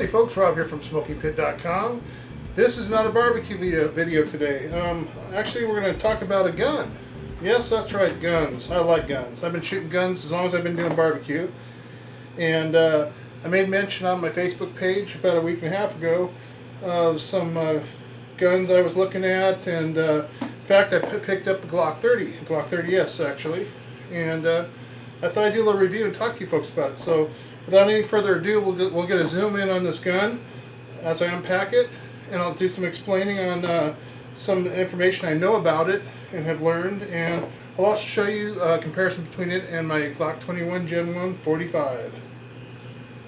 Howdy folks, Rob here from SmokyPit.com. This is not a barbecue video today. Actually, we're going to talk about a gun. Yes, that's right, guns. I like guns. I've been shooting guns as long as I've been doing barbecue. And I made mention on my Facebook page about a week and a half ago of some guns I was looking at. And in fact, I picked up a Glock 30, a Glock 30S actually. And I thought I'd do a little review and talk to you folks about it. So without any further ado, we'll get a zoom in on this gun as I unpack it, and I'll do some explaining on some information I know about it and have learned, and I'll also show you a comparison between it and my Glock 21 Gen 1 45.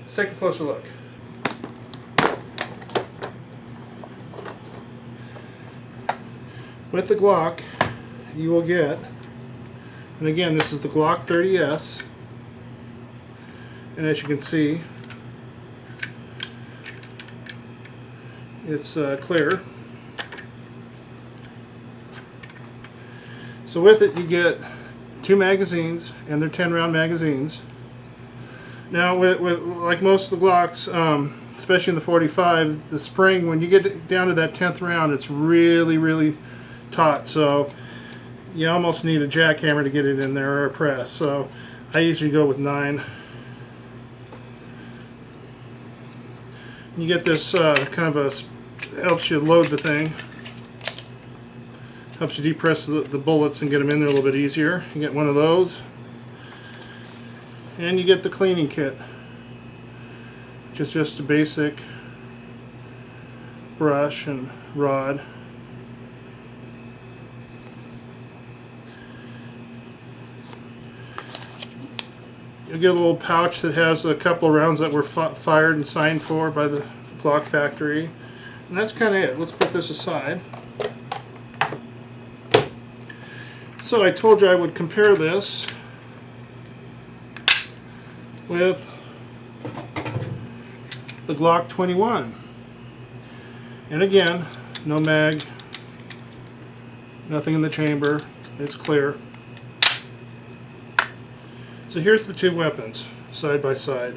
Let's take a closer look. With the Glock, you will get, and again, this is the Glock 30S. And as you can see, it's clear. So with it you get 2 magazines, and they're 10-round magazines. Now with like most of the Glocks, especially in the 45, the spring, when you get down to that 10th round, it's really taut. So you almost need a jackhammer to get it in there, or a press. So I usually go with 9. You get this kind of helps you load the thing, helps you depress the bullets and get them in there a little bit easier. You get one of those, and you get the cleaning kit, which is just a basic brush and rod. You'll get a little pouch that has a couple of rounds that were fired and signed for by the Glock factory. And that's kind of it. Let's put this aside. So I told you I would compare this with the Glock 21. And again, no mag, nothing in the chamber, it's clear. So here's the 2 weapons, side by side.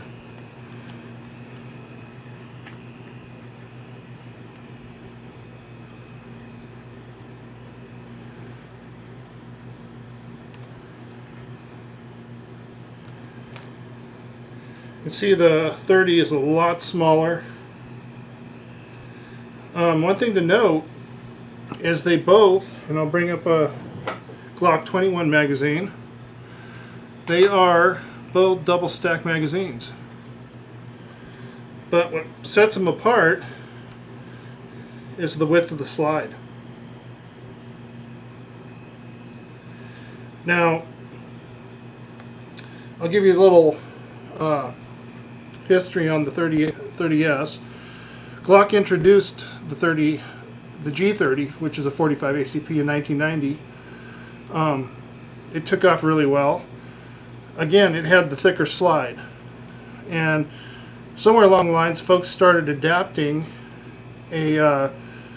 You can see the 30 is a lot smaller. One thing to note is they both, and I'll bring up a Glock 21 magazine, they are both double stack magazines. But what sets them apart is the width of the slide. Now, I'll give you a little history on the 30S. Glock introduced the G30, which is a 45 ACP, in 1990. It took off really well. Again, it had the thicker slide, and somewhere along the lines folks started adapting a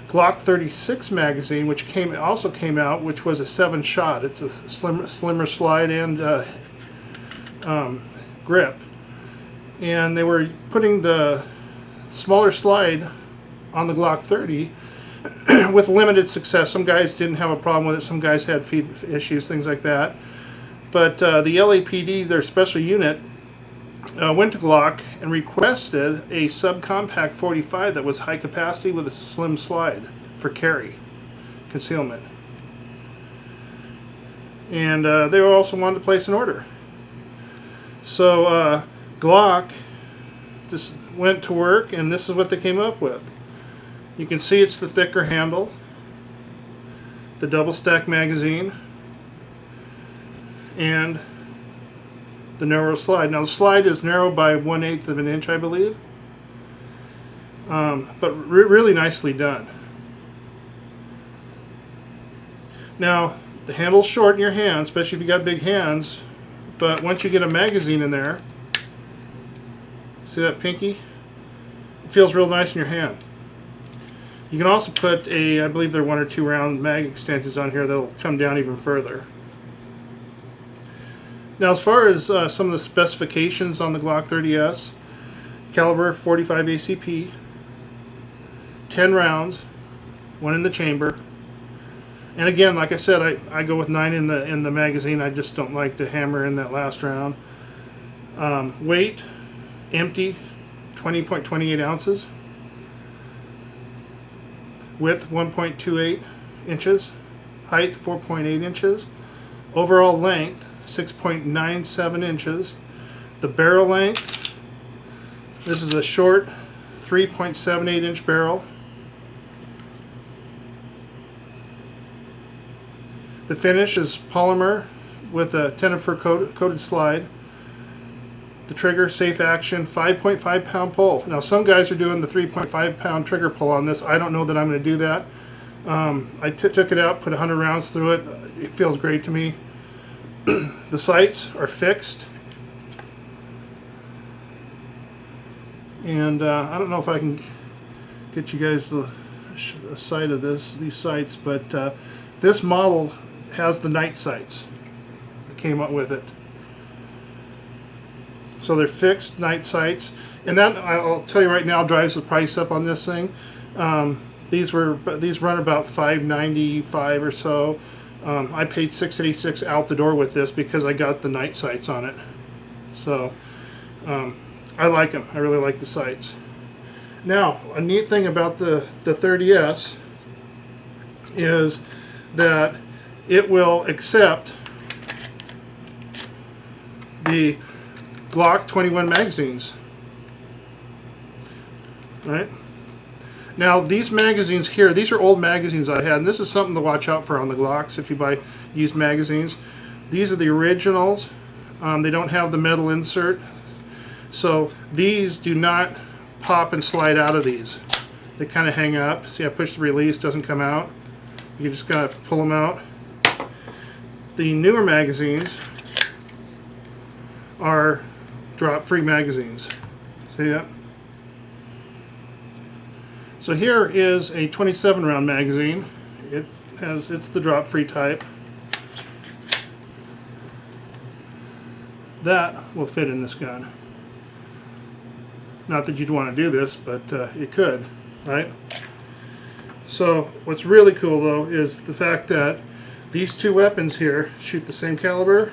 Glock 36 magazine, which also came out, which was a 7-shot. It's a slimmer slide and grip, and they were putting the smaller slide on the Glock 30 with limited success. Some guys didn't have a problem with it, some guys had feed issues, things like that. But the LAPD, their special unit, went to Glock and requested a subcompact 45 that was high capacity with a slim slide for carry, concealment. And they also wanted to place an order. So Glock just went to work, and this is what they came up with. You can see it's the thicker handle, the double stack magazine, and the narrow slide. Now the slide is narrow by 1/8 of an inch, I believe, but really nicely done. Now the handle's short in your hand, especially if you got big hands, but once you get a magazine in there, see that pinky? It feels real nice in your hand. You can also put I believe there are 1 or 2 round mag extensions on here that'll come down even further. Now, as far as some of the specifications on the Glock 30S, caliber 45 ACP, 10 rounds, 1 in the chamber. And again, like I said, I go with 9 in the magazine. I just don't like to hammer in that last round. Weight, empty, 20.28 ounces. Width, 1.28 inches. Height, 4.8 inches. Overall length, 6.97 inches. The barrel length, this is a short 3.78 inch barrel. The finish is polymer with a tenifer coated slide. The trigger, safe action, 5.5 pound pull. Now some guys are doing the 3.5 pound trigger pull on this. I don't know that I'm going to do that. I took it out, put 100 rounds through it. It feels great to me. The sights are fixed. And I don't know if I can get you guys a sight of these sights, but this model has the night sights. I came up with it. So they're fixed night sights, and that, I'll tell you right now, drives the price up on this thing. These run about $5.95 or so. I paid $6.86 out the door with this because I got the night sights on it. So I like them. I really like the sights. Now, a neat thing about the 30S is that it will accept the Glock 21 magazines. Right? Now these magazines here, these are old magazines I had, and this is something to watch out for on the Glocks if you buy used magazines. These are the originals. They don't have the metal insert, so these do not pop and slide out of these. They kind of hang up. See, I push the release, doesn't come out. You just gotta pull them out. The newer magazines are drop-free magazines. See that? So here is a 27 round magazine. It's the drop-free type. That will fit in this gun. Not that you'd want to do this, but it could, right? So what's really cool though is the fact that these two weapons here shoot the same caliber,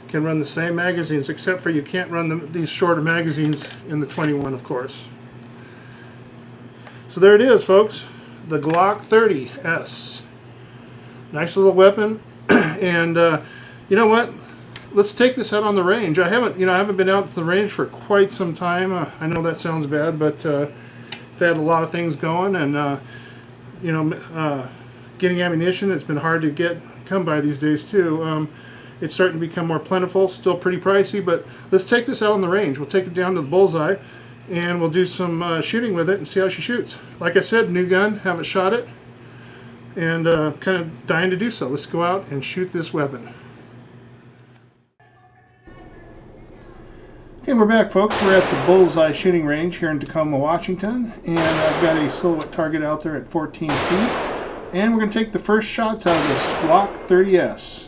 can run the same magazines, except for you can't run these shorter magazines in the 21, of course. So there it is, folks, the Glock 30S. Nice little weapon, and you know what? Let's take this out on the range. I haven't been out to the range for quite some time. I know that sounds bad, but I've had a lot of things going, and getting ammunition, it's been hard to come by these days too. It's starting to become more plentiful, still pretty pricey, but let's take this out on the range. We'll take it down to the bullseye, and we'll do some shooting with it and see how she shoots. Like I said, new gun, haven't shot it, and kind of dying to do so. Let's go out and shoot this weapon. Okay, we're back, folks. We're at the Bullseye shooting range here in Tacoma, Washington, and I've got a silhouette target out there at 14 feet, and we're going to take the first shots out of this Glock 30S.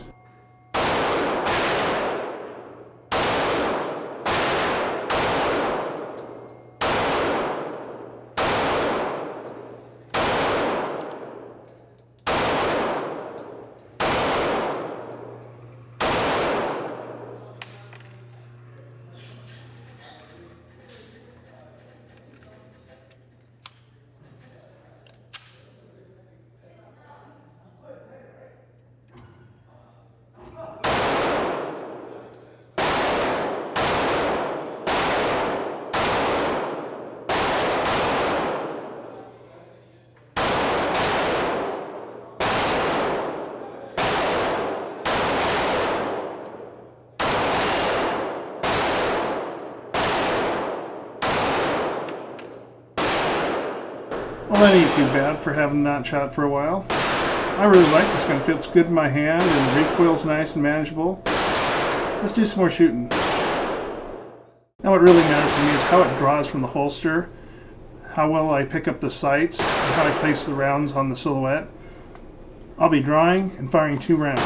Well, that ain't too bad for having not shot for a while. I really like this gun. It feels good in my hand, and the recoil's nice and manageable. Let's do some more shooting. Now what really matters to me is how it draws from the holster, how well I pick up the sights, and how I place the rounds on the silhouette. I'll be drawing and firing 2 rounds.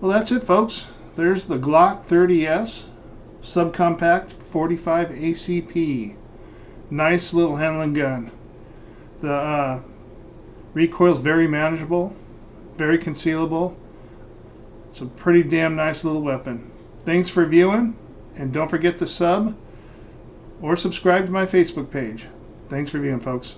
Well, that's it, folks. There's the Glock 30S Subcompact 45 ACP. Nice little handling gun. The recoil's very manageable, very concealable. It's a pretty damn nice little weapon. Thanks for viewing, and don't forget to sub or subscribe to my Facebook page. Thanks for viewing, folks.